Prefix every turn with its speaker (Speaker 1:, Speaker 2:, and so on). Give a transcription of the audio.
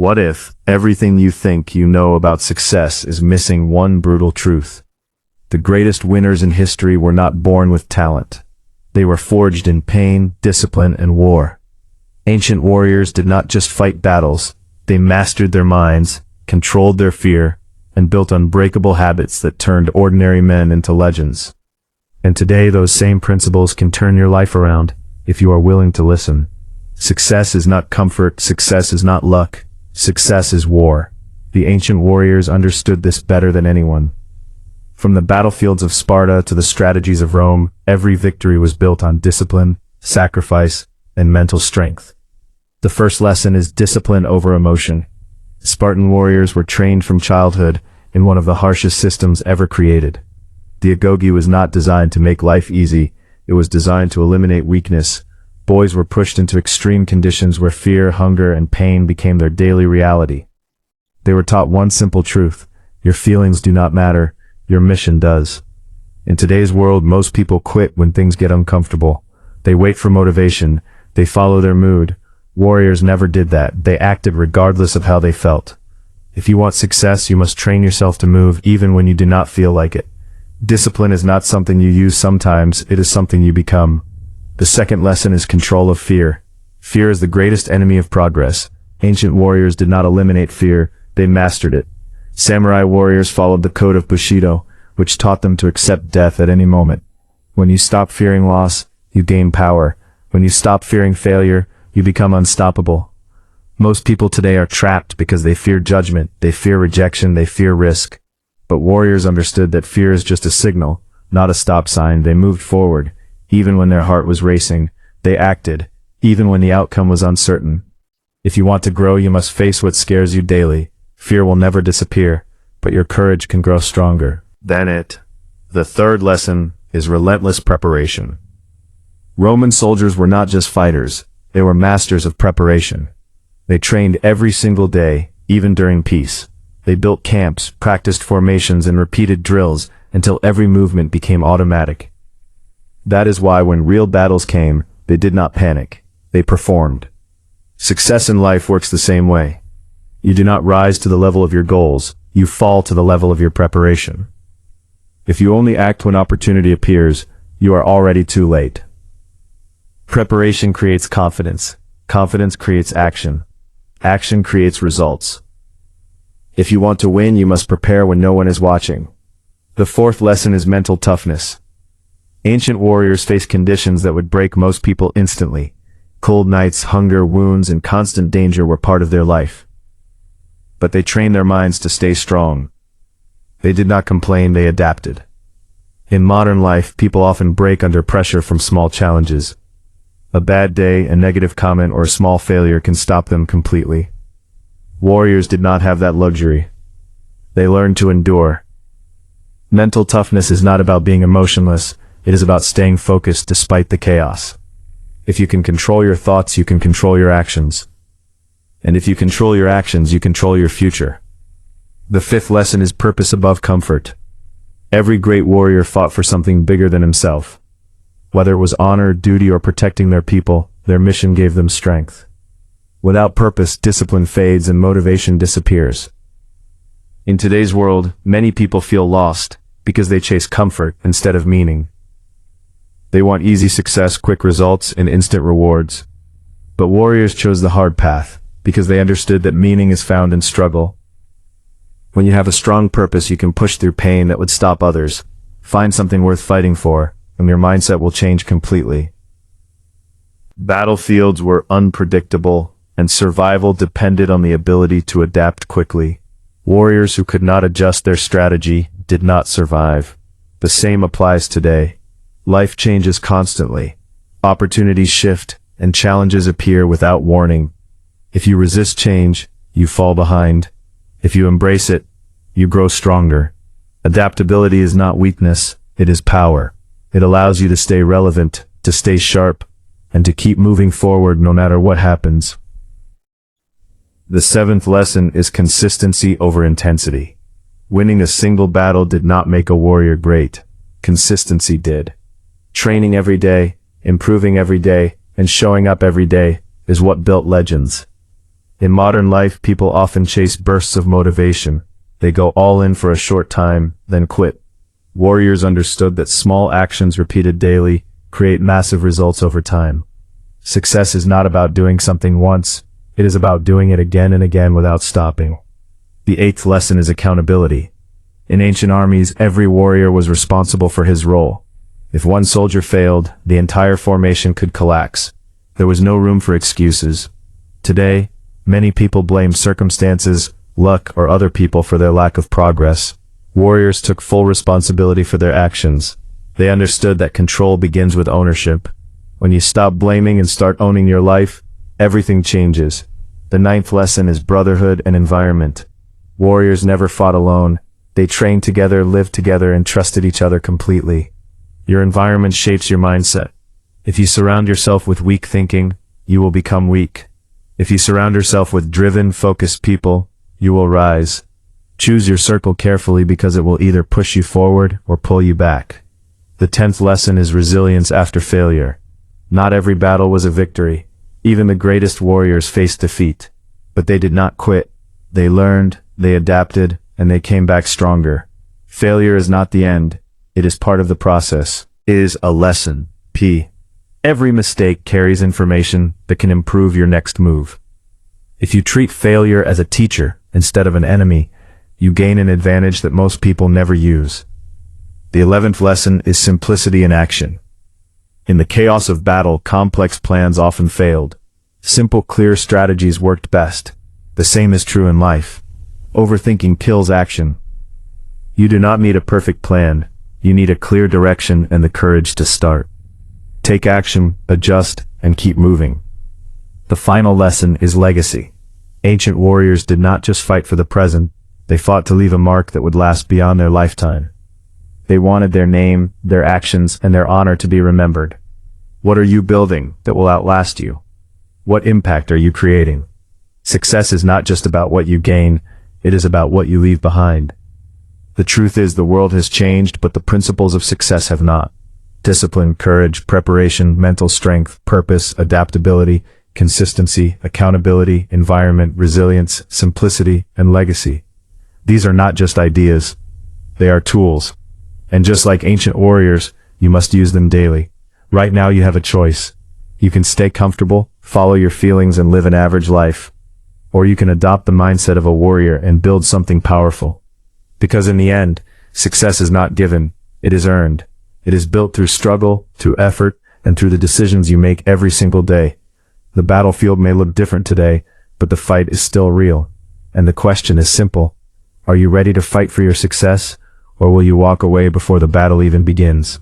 Speaker 1: What if everything you think you know about success is missing one brutal truth? The greatest winners in history were not born with talent. They were forged in pain, discipline, and war. Ancient warriors did not just fight battles, they mastered their minds, controlled their fear, and built unbreakable habits that turned ordinary men into legends. And today those same principles can turn your life around, if you are willing to listen. Success is not comfort, success is not luck, success is war. The ancient warriors understood this better than anyone. From the battlefields of Sparta to the strategies of Rome, every victory was built on discipline, sacrifice, and mental strength. The first lesson is discipline over emotion. Spartan warriors were trained from childhood in one of the harshest systems ever created. The agoge was not designed to make life easy, it was designed to eliminate weakness. Boys were pushed into extreme conditions where fear, hunger, and pain became their daily reality. They were taught one simple truth: your feelings do not matter, your mission does. In today's world, most people quit when things get uncomfortable. They wait for motivation, they follow their mood. Warriors never did that, they acted regardless of how they felt. If you want success, you must train yourself to move even when you do not feel like it. Discipline is not something you use sometimes, it is something you become. The second lesson is control of fear. Fear is the greatest enemy of progress. Ancient warriors did not eliminate fear, they mastered it. Samurai warriors followed the code of Bushido, which taught them to accept death at any moment. When you stop fearing loss, you gain power. When you stop fearing failure, you become unstoppable. Most people today are trapped because they fear judgment, they fear rejection, they fear risk. But warriors understood that fear is just a signal, not a stop sign. They moved forward. Even when their heart was racing, they acted, even when the outcome was uncertain. If you want to grow, you must face what scares you daily. Fear will never disappear, but your courage can grow stronger. The third lesson is relentless preparation. Roman soldiers were not just fighters, they were masters of preparation. They trained every single day, even during peace. They built camps, practiced formations, and repeated drills until every movement became automatic. That is why when real battles came, they did not panic. They performed. Success in life works the same way. You do not rise to the level of your goals, you fall to the level of your preparation. If you only act when opportunity appears, you are already too late. Preparation creates confidence. Confidence creates action. Action creates results. If you want to win, you must prepare when no one is watching. The fourth lesson is mental toughness. Ancient warriors faced conditions that would break most people instantly. Cold nights, hunger, wounds, and constant danger were part of their life. But they trained their minds to stay strong. They did not complain, they adapted. In modern life, people often break under pressure from small challenges. A bad day, a negative comment, or a small failure can stop them completely. Warriors did not have that luxury. They learned to endure. Mental toughness is not about being emotionless, it is about staying focused despite the chaos. If you can control your thoughts, you can control your actions. And if you control your actions, you control your future. The fifth lesson is purpose above comfort. Every great warrior fought for something bigger than himself. Whether it was honor, duty, or protecting their people, their mission gave them strength. Without purpose, discipline fades and motivation disappears. In today's world, many people feel lost because they chase comfort instead of meaning. They want easy success, quick results, and instant rewards. But warriors chose the hard path because they understood that meaning is found in struggle. When you have a strong purpose, you can push through pain that would stop others. Find something worth fighting for, and your mindset will change completely. Battlefields were unpredictable, and survival depended on the ability to adapt quickly. Warriors who could not adjust their strategy did not survive. The same applies today. Life changes constantly. Opportunities shift, and challenges appear without warning. If you resist change, you fall behind. If you embrace it, you grow stronger. Adaptability is not weakness, it is power. It allows you to stay relevant, to stay sharp, and to keep moving forward no matter what happens. The seventh lesson is consistency over intensity. Winning a single battle did not make a warrior great. Consistency did. Training every day, improving every day, and showing up every day is what built legends. In modern life, people often chase bursts of motivation. They go all in for a short time, then quit. Warriors understood that small actions repeated daily create massive results over time. Success is not about doing something once, it is about doing it again and again without stopping. The eighth lesson is accountability. In ancient armies, every warrior was responsible for his role. If one soldier failed, the entire formation could collapse. There was no room for excuses. Today, many people blame circumstances, luck, or other people for their lack of progress. Warriors took full responsibility for their actions. They understood that control begins with ownership. When you stop blaming and start owning your life, everything changes. The ninth lesson is brotherhood and environment. Warriors never fought alone. They trained together, lived together, and trusted each other completely. Your environment shapes your mindset. If you surround yourself with weak thinking, you will become weak. If you surround yourself with driven, focused people, you will rise. Choose your circle carefully because it will either push you forward or pull you back. The 10th lesson is resilience after failure. Not every battle was a victory. Even the greatest warriors faced defeat. But they did not quit. They learned, they adapted, and they came back stronger. Failure is not the end. It is part of the process. It is a lesson. P. Every mistake carries information that can improve your next move. If you treat failure as a teacher instead of an enemy, you gain an advantage that most people never use. The 11th lesson is simplicity in action. In the chaos of battle, complex plans often failed. Simple, clear strategies worked best. The same is true in life. Overthinking kills action. You do not need a perfect plan. You need a clear direction and the courage to start. Take action, adjust, and keep moving. The final lesson is legacy. Ancient warriors did not just fight for the present, they fought to leave a mark that would last beyond their lifetime. They wanted their name, their actions, and their honor to be remembered. What are you building that will outlast you? What impact are you creating? Success is not just about what you gain, it is about what you leave behind. The truth is the world has changed, but the principles of success have not. Discipline, courage, preparation, mental strength, purpose, adaptability, consistency, accountability, environment, resilience, simplicity, and legacy. These are not just ideas. They are tools. And just like ancient warriors, you must use them daily. Right now you have a choice. You can stay comfortable, follow your feelings, and live an average life. Or you can adopt the mindset of a warrior and build something powerful. Because in the end, success is not given, it is earned. It is built through struggle, through effort, and through the decisions you make every single day. The battlefield may look different today, but the fight is still real. And the question is simple. Are you ready to fight for your success, or will you walk away before the battle even begins?